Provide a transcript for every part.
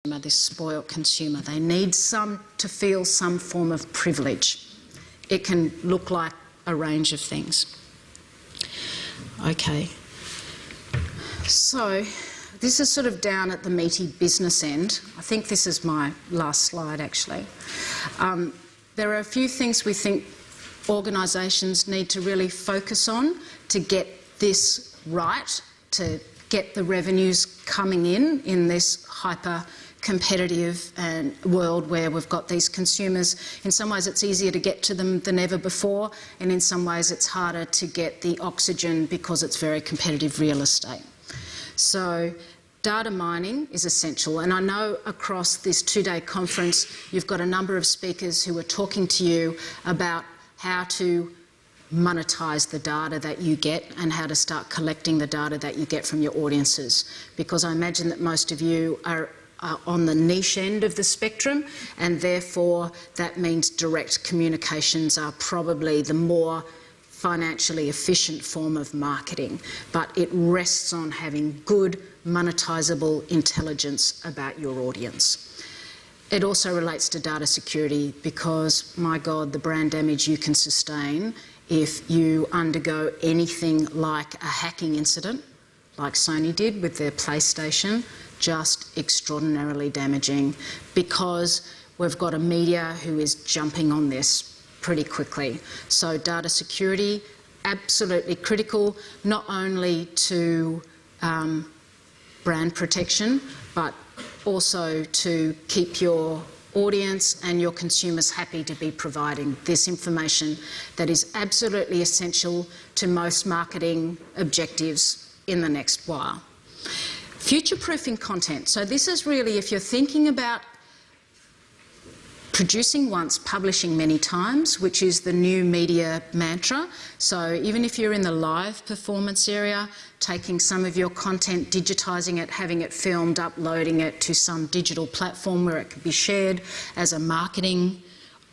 this spoilt consumer. They need to feel some form of privilege. It can look like a range of things. Okay. So this is sort of down at the meaty business end. I think this is my last slide, actually. There are a few things we think organisations need to really focus on to get this right, to get the revenues coming in this hyper-competitive world where we've got these consumers. In some ways it's easier to get to them than ever before, and in some ways it's harder to get the oxygen because it's very competitive real estate. So data mining is essential, and I know across this two-day conference you've got a number of speakers who are talking to you about how to monetize the data that you get and how to start collecting the data that you get from your audiences, because I imagine that most of you are on the niche end of the spectrum, and therefore that means direct communications are probably the more financially efficient form of marketing, but it rests on having good monetizable intelligence about your audience. It also relates to data security because, my God, the brand damage you can sustain if you undergo anything like a hacking incident, like Sony did with their PlayStation, just extraordinarily damaging, because we've got a media who is jumping on this pretty quickly. So data security, absolutely critical, not only to brand protection, but also to keep your audience and your consumers happy to be providing this information that is absolutely essential to most marketing objectives in the next while. Future-proofing content. So this is really, if you're thinking about producing once, publishing many times, which is the new media mantra. So even if you're in the live performance area, taking some of your content, digitising it, having it filmed, uploading it to some digital platform where it can be shared as a marketing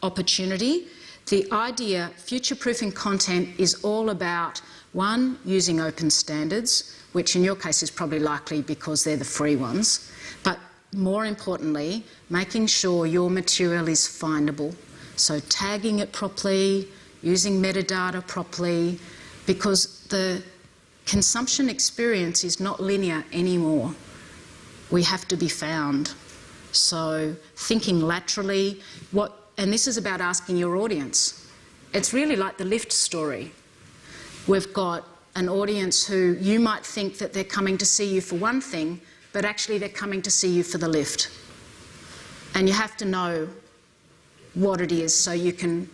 opportunity. The idea, future-proofing content, is all about, one, using open standards, which in your case is probably likely because they're the free ones, but more importantly, making sure your material is findable. So tagging it properly, using metadata properly, because the consumption experience is not linear anymore. We have to be found. So thinking laterally, and this is about asking your audience. It's really like the lift story. We've got an audience who you might think that they're coming to see you for one thing, but actually they're coming to see you for the lift. And you have to know what it is so you can